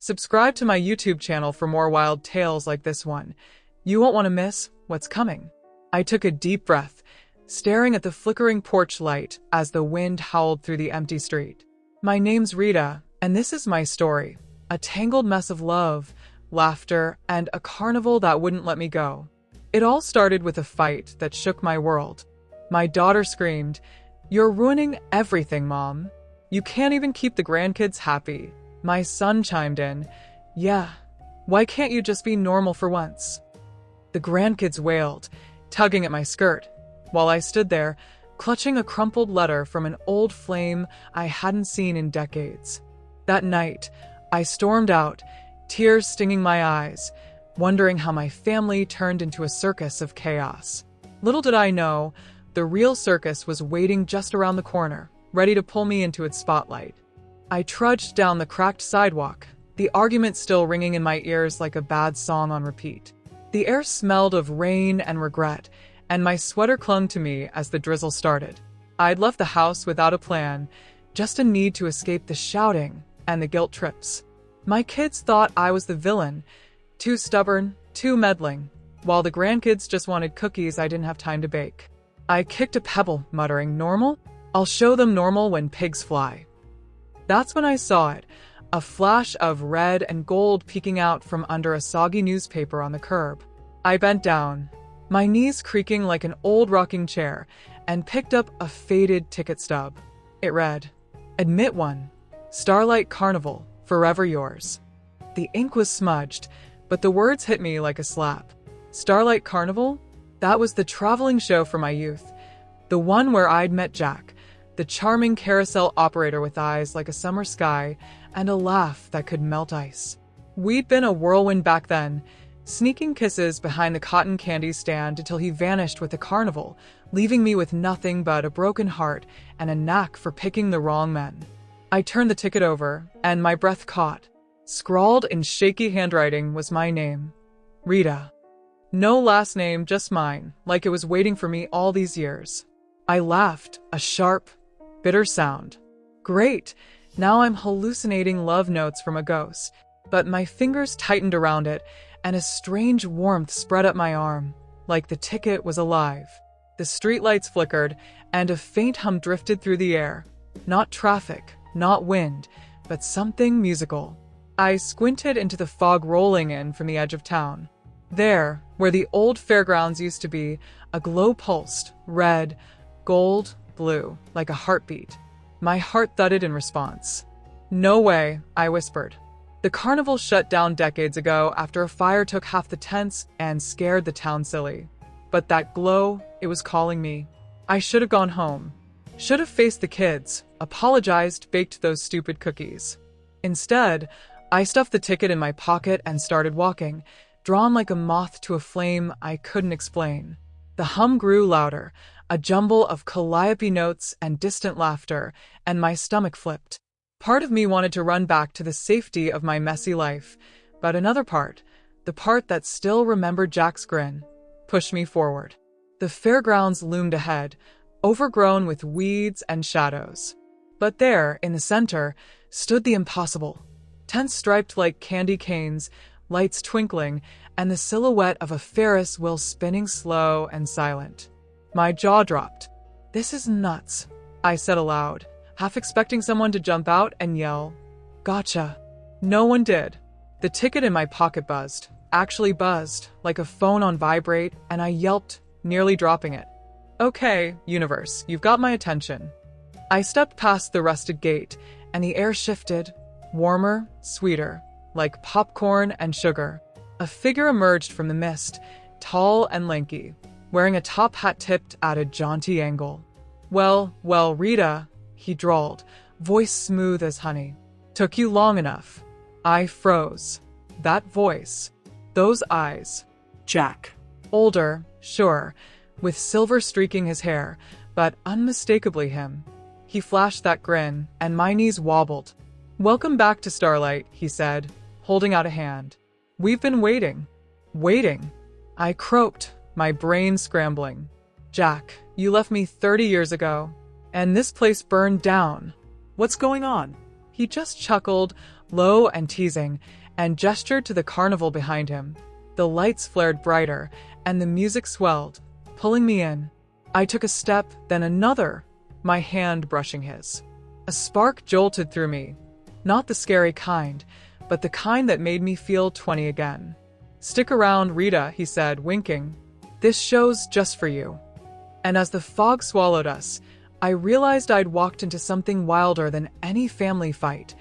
Subscribe to my YouTube channel for more wild tales like this one. You won't want to miss what's coming. I took a deep breath, staring at the flickering porch light as the wind howled through the empty street. My name's Rita, and this is my story. A tangled mess of love, laughter, and a carnival that wouldn't let me go. It all started with a fight that shook my world. My daughter screamed, "You're ruining everything, Mom. You can't even keep the grandkids happy." My son chimed in, "Yeah, why can't you just be normal for once?" The grandkids wailed, tugging at my skirt, while I stood there, clutching a crumpled letter from an old flame I hadn't seen in decades. That night, I stormed out, tears stinging my eyes, wondering how my family turned into a circus of chaos. Little did I know, the real circus was waiting just around the corner, ready to pull me into its spotlight. I trudged down the cracked sidewalk, the argument still ringing in my ears like a bad song on repeat. The air smelled of rain and regret, and my sweater clung to me as the drizzle started. I'd left the house without a plan, just a need to escape the shouting and the guilt trips. My kids thought I was the villain, too stubborn, too meddling, while the grandkids just wanted cookies I didn't have time to bake. I kicked a pebble, muttering, "Normal? I'll show them normal when pigs fly." That's when I saw it, a flash of red and gold peeking out from under a soggy newspaper on the curb. I bent down, my knees creaking like an old rocking chair, and picked up a faded ticket stub. It read, "Admit one. Starlight Carnival, forever yours." The ink was smudged, but the words hit me like a slap. Starlight Carnival? That was the traveling show for my youth. The one where I'd met Jack, the charming carousel operator with eyes like a summer sky and a laugh that could melt ice. We'd been a whirlwind back then, sneaking kisses behind the cotton candy stand until he vanished with the carnival, leaving me with nothing but a broken heart and a knack for picking the wrong men. I turned the ticket over, and my breath caught. Scrawled in shaky handwriting was my name, Rita. No last name, just mine, like it was waiting for me all these years. I laughed, a sharp, bitter sound. Great, now I'm hallucinating love notes from a ghost. But my fingers tightened around it, and a strange warmth spread up my arm, like the ticket was alive. The streetlights flickered, and a faint hum drifted through the air. Not traffic, not wind, but something musical. I squinted into the fog rolling in from the edge of town. There, where the old fairgrounds used to be, a glow pulsed, red, gold, blue, like a heartbeat. My heart thudded in response. "No way," I whispered. The carnival shut down decades ago after a fire took half the tents and scared the town silly. But that glow, it was calling me. I should have gone home. Should have faced the kids, apologized, baked those stupid cookies. Instead, I stuffed the ticket in my pocket and started walking, drawn like a moth to a flame I couldn't explain. The hum grew louder, a jumble of calliope notes and distant laughter, and my stomach flipped. Part of me wanted to run back to the safety of my messy life, but another part, the part that still remembered Jack's grin, pushed me forward. The fairgrounds loomed ahead, overgrown with weeds and shadows. But there, in the center, stood the impossible. Tents striped like candy canes, lights twinkling, and the silhouette of a Ferris wheel spinning slow and silent. My jaw dropped. "This is nuts," I said aloud, half expecting someone to jump out and yell, "Gotcha." No one did. The ticket in my pocket buzzed, actually buzzed, like a phone on vibrate, and I yelped, nearly dropping it. "Okay, universe, you've got my attention." I stepped past the rusted gate, and the air shifted, warmer, sweeter, like popcorn and sugar. A figure emerged from the mist, tall and lanky, wearing a top hat tipped at a jaunty angle. Well, Rita," he drawled, voice smooth as honey. "Took you long enough." I froze. That voice. Those eyes. Jack. Older, sure, with silver streaking his hair, but unmistakably him. He flashed that grin, and my knees wobbled. "Welcome back to Starlight," he said, holding out a hand. "We've been waiting." Waiting? I croaked, my brain scrambling. "Jack, you left me 30 years ago, and this place burned down. What's going on?" He just chuckled, low and teasing, and gestured to the carnival behind him. The lights flared brighter, and the music swelled, pulling me in. I took a step, then another, my hand brushing his. A spark jolted through me. Not the scary kind, but the kind that made me feel 20 again. "Stick around, Rita," he said, winking. "This show's just for you." And as the fog swallowed us, I realized I'd walked into something wilder than any family fight,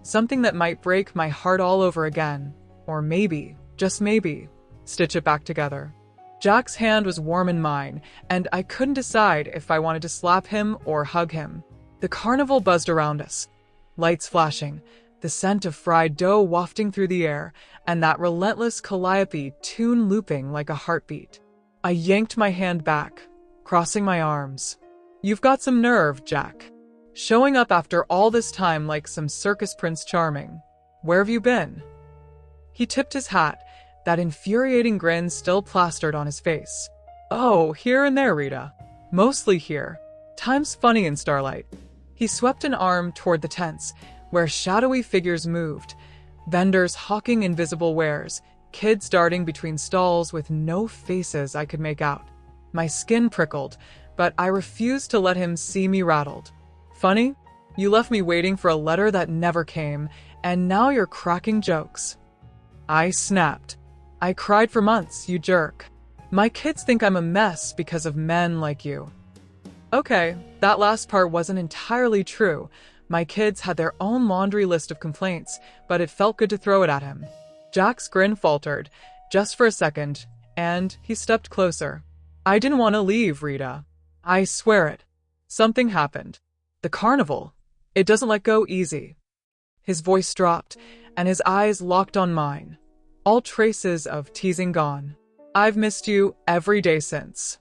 something that might break my heart all over again, or maybe, just maybe, stitch it back together. Jack's hand was warm in mine, and I couldn't decide if I wanted to slap him or hug him. The carnival buzzed around us, lights flashing, the scent of fried dough wafting through the air, and that relentless calliope tune looping like a heartbeat. I yanked my hand back, crossing my arms. "You've got some nerve, Jack. Showing up after all this time like some circus Prince Charming. Where have you been?" He tipped his hat, that infuriating grin still plastered on his face. "Oh, here and there, Rita. Mostly here. Time's funny in starlight." He swept an arm toward the tents, where shadowy figures moved, vendors hawking invisible wares, kids darting between stalls with no faces I could make out. My skin prickled, but I refused to let him see me rattled. "Funny? You left me waiting for a letter that never came, and now you're cracking jokes." I snapped. "I cried for months, you jerk. My kids think I'm a mess because of men like you." Okay, that last part wasn't entirely true. My kids had their own laundry list of complaints, but it felt good to throw it at him. Jack's grin faltered, just for a second, and he stepped closer. "I didn't want to leave, Rita. I swear it. Something happened. The carnival. It doesn't let go easy." His voice dropped, and his eyes locked on mine. All traces of teasing gone. "I've missed you every day since."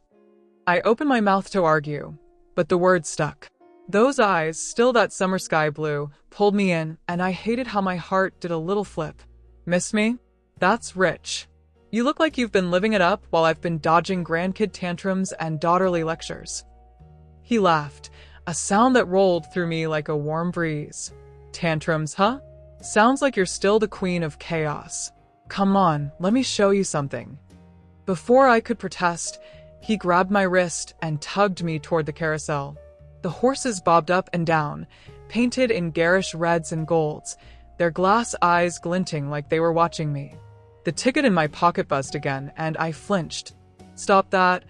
I opened my mouth to argue, but the words stuck. Those eyes, still that summer sky blue, pulled me in, and I hated how my heart did a little flip. "Miss me? That's rich. You look like you've been living it up while I've been dodging grandkid tantrums and daughterly lectures." He laughed, a sound that rolled through me like a warm breeze. "Tantrums, huh? Sounds like you're still the queen of chaos. Come on, let me show you something." Before I could protest, he grabbed my wrist and tugged me toward the carousel. The horses bobbed up and down, painted in garish reds and golds, their glass eyes glinting like they were watching me. The ticket in my pocket buzzed again, and I flinched. "Stop that,"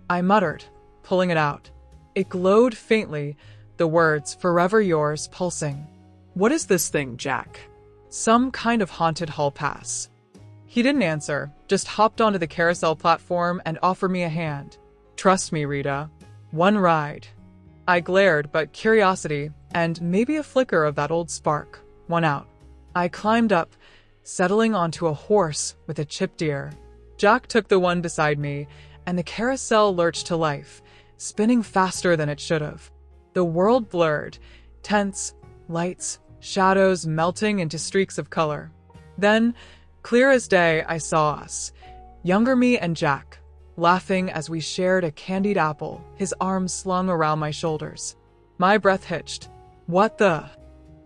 I muttered, pulling it out. It glowed faintly, the words "Forever Yours" pulsing. "What is this thing, Jack?" "Some kind of haunted hall pass." He didn't answer, just hopped onto the carousel platform and offered me a hand. "Trust me, Rita. One ride." I glared, but curiosity, and maybe a flicker of that old spark, won out. I climbed up, settling onto a horse with a chipped ear. Jack took the one beside me, and the carousel lurched to life, spinning faster than it should have. The world blurred, tents, lights, shadows melting into streaks of color. Then, clear as day, I saw us, younger me and Jack, laughing as we shared a candied apple, his arms slung around my shoulders. My breath hitched. "What the—"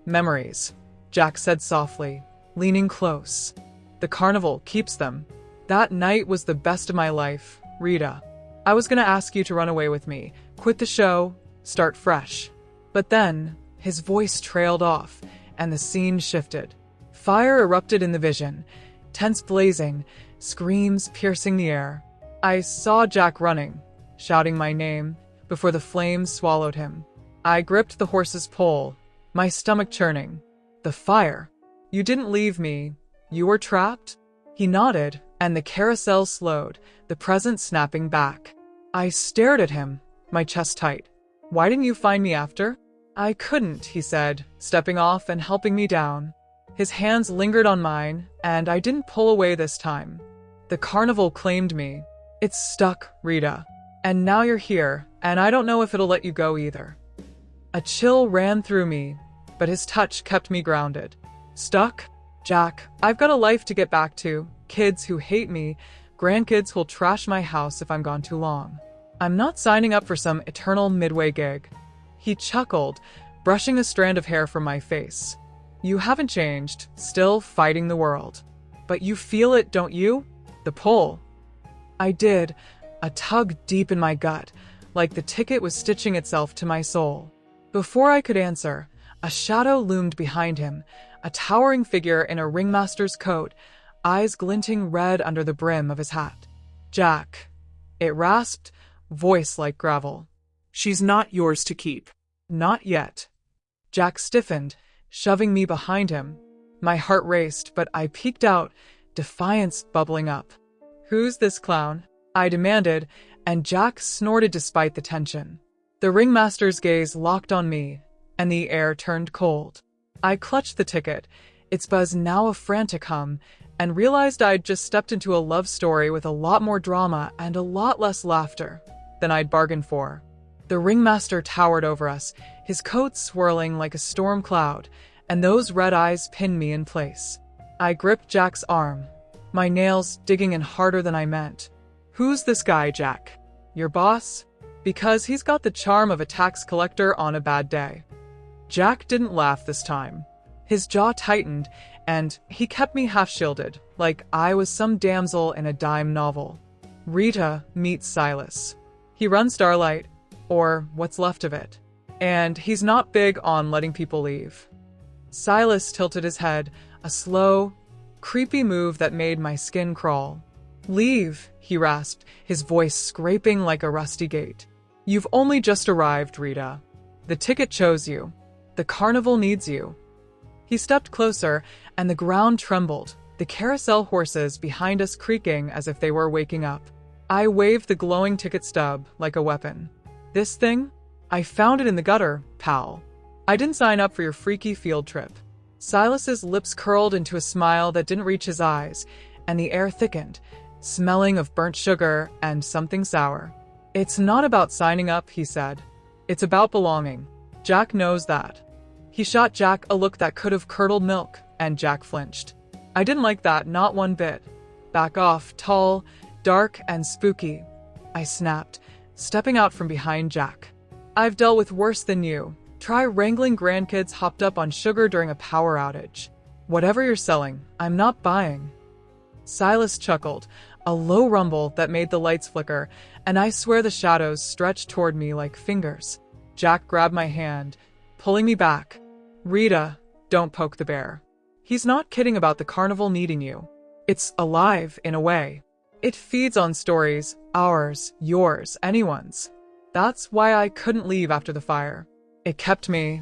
"Memories," Jack said softly, leaning close. "The carnival keeps them. That night was the best of my life, Rita. I was gonna ask you to run away with me, quit the show, start fresh." But then, his voice trailed off, and the scene shifted. Fire erupted in the vision, tents blazing, screams piercing the air. I saw Jack running, shouting my name, before the flames swallowed him. I gripped the horse's pole, my stomach churning. "The fire. You didn't leave me. You were trapped?" He nodded, and the carousel slowed, the present snapping back. I stared at him, my chest tight. "Why didn't you find me after?" "I couldn't," he said, stepping off and helping me down. His hands lingered on mine, and I didn't pull away this time. "The carnival claimed me. It's stuck, Rita. And now you're here, and I don't know if it'll let you go either." A chill ran through me, but his touch kept me grounded. "Stuck? Jack, I've got a life to get back to, kids who hate me, grandkids who'll trash my house if I'm gone too long. I'm not signing up for some eternal midway gig." He chuckled, brushing a strand of hair from my face. You haven't changed, still fighting the world. But you feel it, don't you? The pull. I did, a tug deep in my gut, like the ticket was stitching itself to my soul. Before I could answer, a shadow loomed behind him, a towering figure in a ringmaster's coat, eyes glinting red under the brim of his hat. Jack. It rasped, voice like gravel. She's not yours to keep. Not yet. Jack stiffened, shoving me behind him. My heart raced, but I peeked out, defiance bubbling up. Who's this clown? I demanded, and Jack snorted despite the tension. The ringmaster's gaze locked on me, and the air turned cold. I clutched the ticket, its buzz now a frantic hum, and realized I'd just stepped into a love story with a lot more drama and a lot less laughter than I'd bargained for. The ringmaster towered over us, his coat swirling like a storm cloud, and those red eyes pinned me in place. I gripped Jack's arm, my nails digging in harder than I meant. Who's this guy, Jack? Your boss? Because he's got the charm of a tax collector on a bad day. Jack didn't laugh this time. His jaw tightened, and he kept me half-shielded, like I was some damsel in a dime novel. Rita meets Silas. He runs Starlight, or what's left of it. And he's not big on letting people leave. Silas tilted his head, a slow, creepy move that made my skin crawl. Leave, he rasped, his voice scraping like a rusty gate. You've only just arrived, Rita. The ticket chose you. The carnival needs you. He stepped closer, and the ground trembled, the carousel horses behind us creaking as if they were waking up. I waved the glowing ticket stub like a weapon. This thing? I found it in the gutter, pal. I didn't sign up for your freaky field trip. Silas's lips curled into a smile that didn't reach his eyes, and the air thickened, smelling of burnt sugar and something sour. It's not about signing up, he said. It's about belonging. Jack knows that. He shot Jack a look that could have curdled milk, and Jack flinched. I didn't like that, not one bit. Back off, tall, dark, and spooky, I snapped, stepping out from behind Jack. I've dealt with worse than you. Try wrangling grandkids hopped up on sugar during a power outage. Whatever you're selling, I'm not buying. Silas chuckled, a low rumble that made the lights flicker, and I swear the shadows stretched toward me like fingers. Jack grabbed my hand, pulling me back. Rita, don't poke the bear. He's not kidding about the carnival needing you. It's alive, in a way. It feeds on stories, ours, yours, anyone's. That's why I couldn't leave after the fire. It kept me.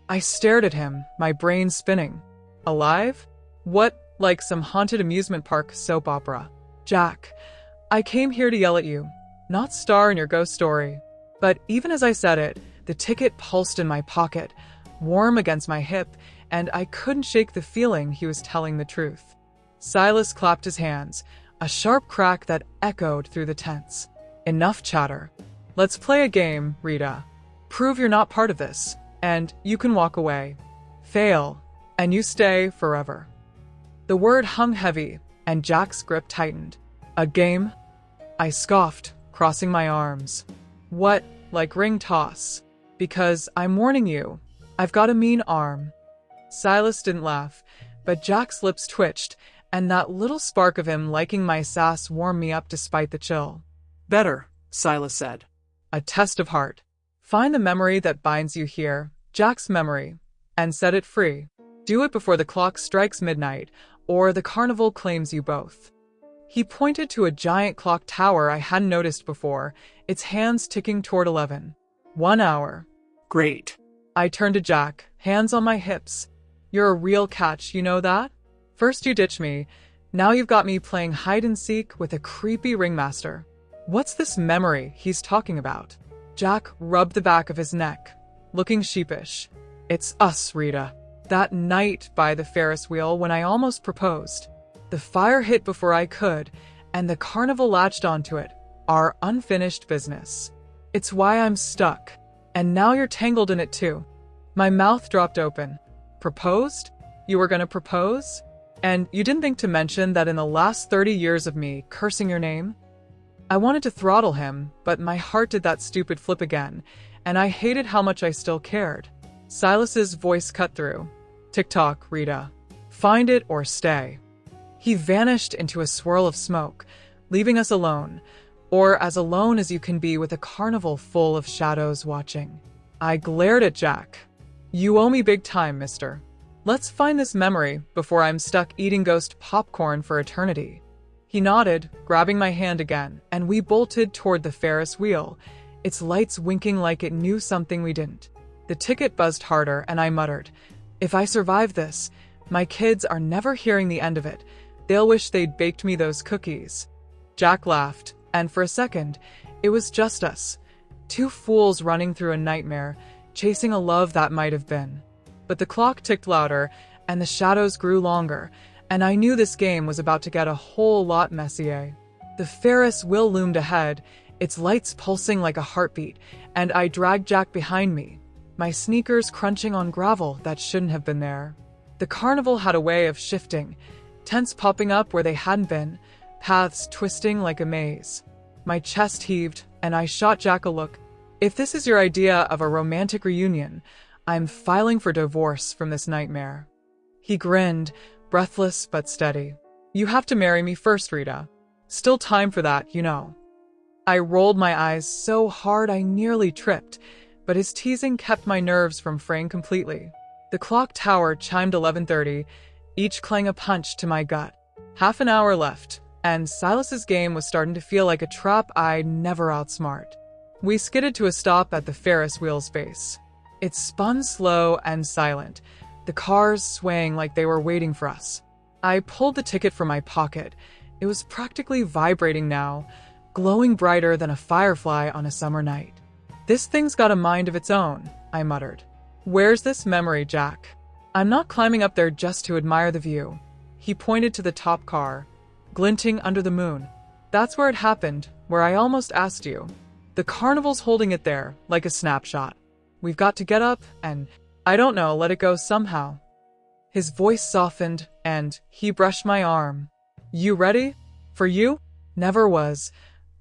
I stared at him, my brain spinning. Alive? What, like some haunted amusement park soap opera? Jack, I came here to yell at you, not star in your ghost story. But even as I said it, the ticket pulsed in my pocket, warm against my hip, and I couldn't shake the feeling he was telling the truth. Silas clapped his hands, a sharp crack that echoed through the tents. Enough chatter. Let's play a game, Rita. Prove you're not part of this, and you can walk away. Fail, and you stay forever. The word hung heavy, and Jack's grip tightened. A game? I scoffed, crossing my arms. What, like ring toss? Because I'm warning you, I've got a mean arm. Silas didn't laugh, but Jack's lips twitched, and that little spark of him liking my sass warmed me up despite the chill. Better, Silas said. A test of heart. Find the memory that binds you here, Jack's memory, and set it free. Do it before the clock strikes midnight, or the carnival claims you both. He pointed to a giant clock tower I hadn't noticed before, its hands ticking toward 11. 1 hour. Great. I turned to Jack, hands on my hips. You're a real catch, you know that? First you ditched me, now you've got me playing hide-and-seek with a creepy ringmaster. What's this memory he's talking about? Jack rubbed the back of his neck, looking sheepish. It's us, Rita. That night by the Ferris wheel when I almost proposed. The fire hit before I could, and the carnival latched onto it. Our unfinished business. It's why I'm stuck. And now you're tangled in it too. My mouth dropped open. Proposed? You were gonna propose? And you didn't think to mention that in the last 30 years of me cursing your name? I wanted to throttle him, but my heart did that stupid flip again, and I hated how much I still cared. Silas's voice cut through. Tick-tock, Rita. Find it or stay. He vanished into a swirl of smoke, leaving us alone, or as alone as you can be with a carnival full of shadows watching. I glared at Jack. You owe me big time, mister. Let's find this memory before I'm stuck eating ghost popcorn for eternity. He nodded, grabbing my hand again, and we bolted toward the Ferris wheel, its lights winking like it knew something we didn't. The ticket buzzed harder, and I muttered, if I survive this, my kids are never hearing the end of it. They'll wish they'd baked me those cookies. Jack laughed, and for a second, it was just us. Two fools running through a nightmare, chasing a love that might have been. But the clock ticked louder, and the shadows grew longer, and I knew this game was about to get a whole lot messier. The Ferris wheel loomed ahead, its lights pulsing like a heartbeat, and I dragged Jack behind me, my sneakers crunching on gravel that shouldn't have been there. The carnival had a way of shifting, tents popping up where they hadn't been, paths twisting like a maze. My chest heaved, and I shot Jack a look. If this is your idea of a romantic reunion, I'm filing for divorce from this nightmare. He grinned, breathless but steady. You have to marry me first, Rita. Still time for that, you know. I rolled my eyes so hard I nearly tripped, but his teasing kept my nerves from fraying completely. The clock tower chimed 11:30, each clang a punch to my gut. Half an hour left, and Silas's game was starting to feel like a trap I'd never outsmart. We skidded to a stop at the Ferris wheel's base. It spun slow and silent, the cars swaying like they were waiting for us. I pulled the ticket from my pocket. It was practically vibrating now, glowing brighter than a firefly on a summer night. This thing's got a mind of its own, I muttered. Where's this memory, Jack? I'm not climbing up there just to admire the view. He pointed to the top car, glinting under the moon. That's where it happened, where I almost asked you. The carnival's holding it there, like a snapshot. We've got to get up and, I don't know, let it go somehow. His voice softened, and he brushed my arm. You ready? For you? Never was,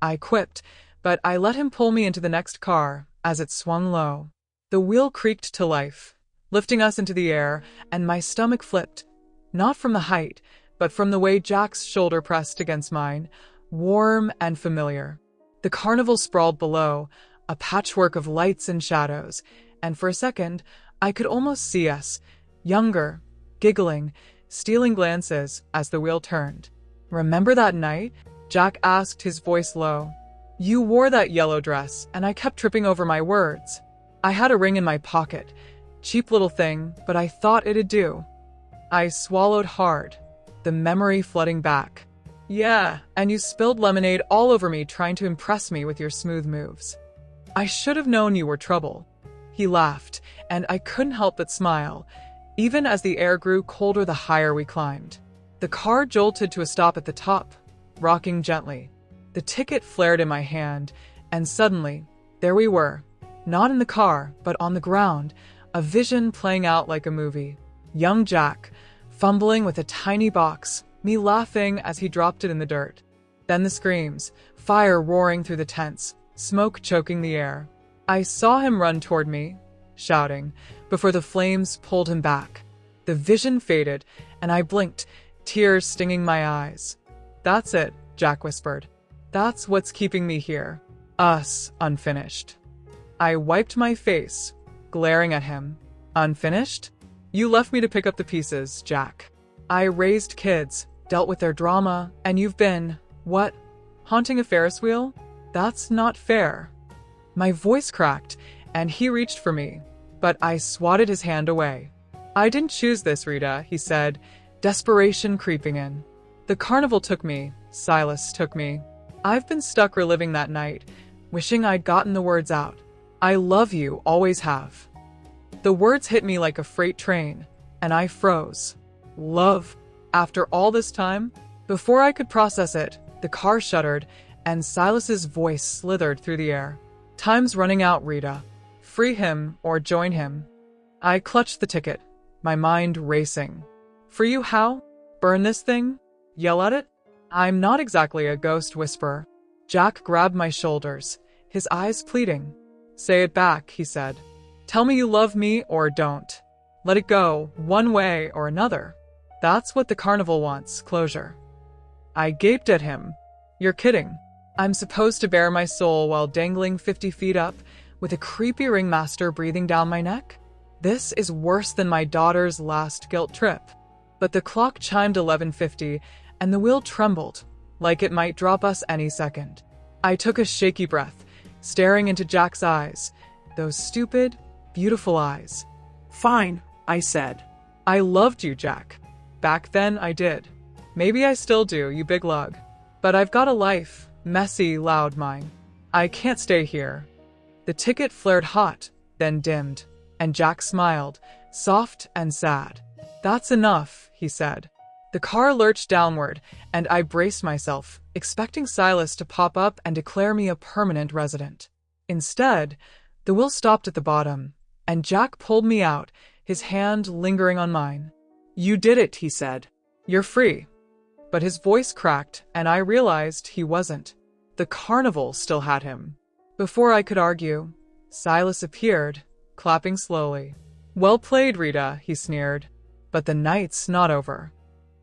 I quipped, but I let him pull me into the next car as it swung low. The wheel creaked to life, lifting us into the air, and my stomach flipped. Not from the height, but from the way Jack's shoulder pressed against mine, warm and familiar. The carnival sprawled below, a patchwork of lights and shadows, and for a second, I could almost see us, younger, giggling, stealing glances as the wheel turned. Remember that night? Jack asked, his voice low. You wore that yellow dress, and I kept tripping over my words. I had a ring in my pocket. Cheap little thing, but I thought it'd do. I swallowed hard, the memory flooding back. Yeah, and you spilled lemonade all over me trying to impress me with your smooth moves. I should have known you were trouble. He laughed, and I couldn't help but smile, even as the air grew colder the higher we climbed. The car jolted to a stop at the top, rocking gently. The ticket flared in my hand, and suddenly, there we were. Not in the car, but on the ground, a vision playing out like a movie. Young Jack, fumbling with a tiny box, me laughing as he dropped it in the dirt. Then the screams, fire roaring through the tents, smoke choking the air. I saw him run toward me, shouting, before the flames pulled him back. The vision faded, and I blinked, tears stinging my eyes. That's it, Jack whispered. That's what's keeping me here. Us, unfinished. I wiped my face, glaring at him. Unfinished? You left me to pick up the pieces, Jack. I raised kids, dealt with their drama, and you've been, what? Haunting a Ferris wheel? That's not fair. My voice cracked, and he reached for me, but I swatted his hand away. I didn't choose this, Rita, he said, desperation creeping in. The carnival took me, Silas took me. I've been stuck reliving that night, wishing I'd gotten the words out. I love you, always have. The words hit me like a freight train, and I froze. Love? After all this time? Before I could process it, the car shuddered, and Silas's voice slithered through the air. Time's running out, Rita. Free him or join him. I clutched the ticket, my mind racing. For you how? Burn this thing? Yell at it? I'm not exactly a ghost whisperer. Jack grabbed my shoulders, his eyes pleading. Say it back, he said. Tell me you love me or don't. Let it go, one way or another. That's what the carnival wants, closure. I gaped at him. You're kidding. I'm supposed to bare my soul while dangling 50 feet up, with a creepy ringmaster breathing down my neck? This is worse than my daughter's last guilt trip. But the clock chimed 11:50, and the wheel trembled, like it might drop us any second. I took a shaky breath, staring into Jack's eyes, those stupid, beautiful eyes. Fine, I said. I loved you, Jack. Back then, I did. Maybe I still do, you big lug. But I've got a life, messy, loud mine. I can't stay here. The ticket flared hot, then dimmed, and Jack smiled, soft and sad. That's enough, he said. The car lurched downward, and I braced myself, expecting Silas to pop up and declare me a permanent resident. Instead, the wheel stopped at the bottom, and Jack pulled me out, his hand lingering on mine. You did it, he said. You're free. But his voice cracked, and I realized he wasn't. The carnival still had him. Before I could argue, Silas appeared, clapping slowly. Well played, Rita, he sneered. But the night's not over.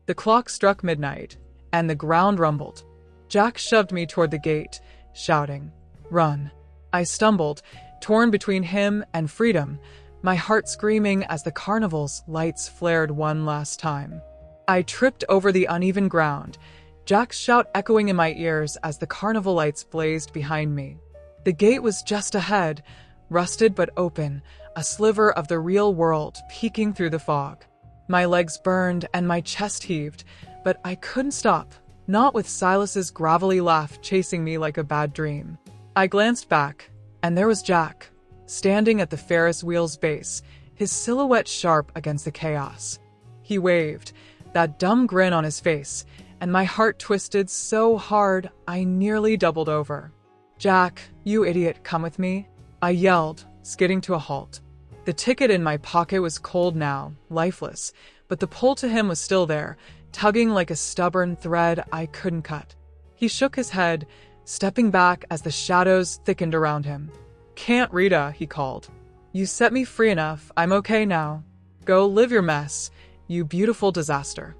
The clock struck midnight, and the ground rumbled. Jack shoved me toward the gate, shouting, Run. I stumbled, torn between him and freedom, my heart screaming as the carnival's lights flared one last time. I tripped over the uneven ground, Jack's shout echoing in my ears as the carnival lights blazed behind me. The gate was just ahead, rusted but open, a sliver of the real world peeking through the fog. My legs burned and my chest heaved, but I couldn't stop, not with Silas's gravelly laugh chasing me like a bad dream. I glanced back, and there was Jack, standing at the Ferris wheel's base, his silhouette sharp against the chaos. He waved, that dumb grin on his face, and my heart twisted so hard I nearly doubled over. Jack, you idiot, come with me, I yelled, skidding to a halt. The ticket in my pocket was cold now, lifeless, but the pull to him was still there, tugging like a stubborn thread I couldn't cut. He shook his head, stepping back as the shadows thickened around him. Can't, Rita, he called. You set me free enough, I'm okay now. Go live your mess, you beautiful disaster.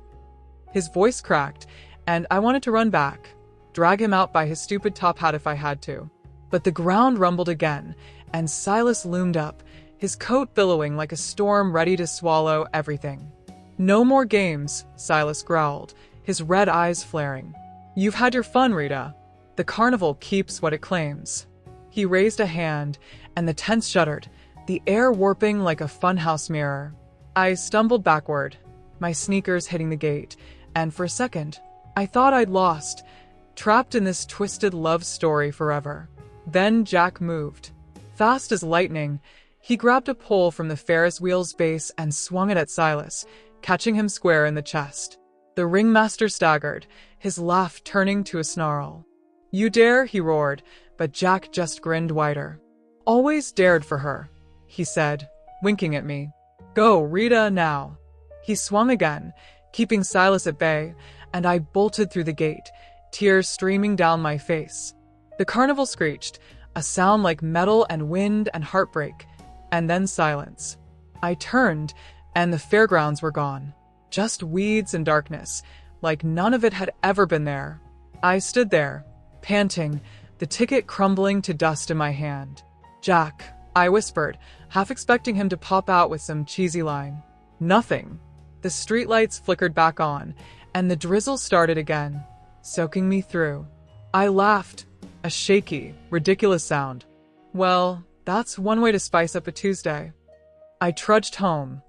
His voice cracked, and I wanted to run back, drag him out by his stupid top hat if I had to. But the ground rumbled again, and Silas loomed up, his coat billowing like a storm ready to swallow everything. No more games, Silas growled, his red eyes flaring. You've had your fun, Rita. The carnival keeps what it claims. He raised a hand, and the tents shuddered, the air warping like a funhouse mirror. I stumbled backward, my sneakers hitting the gate, and for a second, I thought I'd lost, trapped in this twisted love story forever. Then Jack moved. Fast as lightning, he grabbed a pole from the Ferris wheel's base and swung it at Silas, catching him square in the chest. The ringmaster staggered, his laugh turning to a snarl. You dare, he roared, but Jack just grinned wider. Always dared for her, he said, winking at me. Go, Rita, now. He swung again, keeping Silas at bay, and I bolted through the gate, tears streaming down my face. The carnival screeched, a sound like metal and wind and heartbreak, and then silence. I turned, and the fairgrounds were gone. Just weeds and darkness, like none of it had ever been there. I stood there, panting, the ticket crumbling to dust in my hand. Jack, I whispered, half expecting him to pop out with some cheesy line. Nothing. The streetlights flickered back on, and the drizzle started again, soaking me through. I laughed, a shaky, ridiculous sound. Well, that's one way to spice up a Tuesday. I trudged home,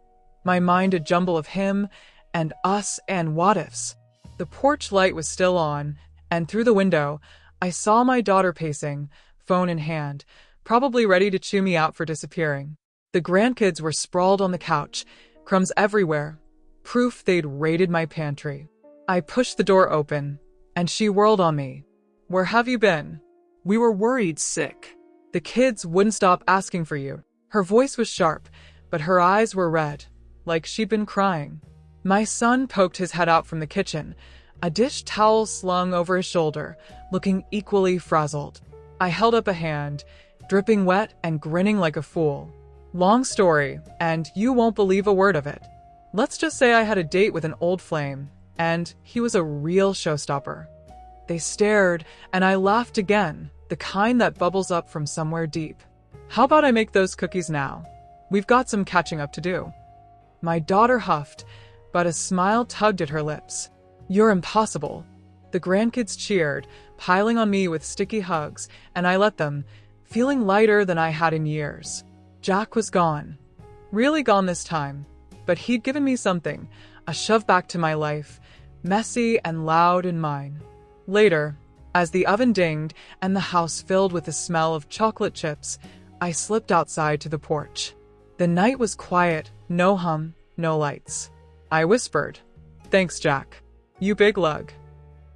my mind a jumble of him and us and what-ifs. The porch light was still on, and through the window, I saw my daughter pacing, phone in hand, probably ready to chew me out for disappearing. The grandkids were sprawled on the couch, crumbs everywhere, proof they'd raided my pantry. I pushed the door open, and she whirled on me. Where have you been? We were worried sick. The kids wouldn't stop asking for you. Her voice was sharp, but her eyes were red, like she'd been crying. My son poked his head out from the kitchen, a dish towel slung over his shoulder, looking equally frazzled. I held up a hand, dripping wet and grinning like a fool. Long story, and you won't believe a word of it. Let's just say I had a date with an old flame, and he was a real showstopper. They stared, and I laughed again, the kind that bubbles up from somewhere deep. How about I make those cookies now? We've got some catching up to do. My daughter huffed, but a smile tugged at her lips. You're impossible. The grandkids cheered, piling on me with sticky hugs, and I let them, feeling lighter than I had in years. Jack was gone. Really gone this time. But he'd given me something, a shove back to my life, messy and loud and mine. Later, as the oven dinged and the house filled with the smell of chocolate chips, I slipped outside to the porch. The night was quiet, no hum, no lights. I whispered, "Thanks, Jack. You big lug."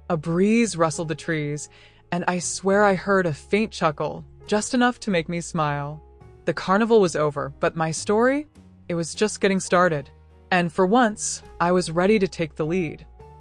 A breeze rustled the trees, and I swear I heard a faint chuckle, just enough to make me smile. The carnival was over, but my story? It was just getting started. And for once, I was ready to take the lead.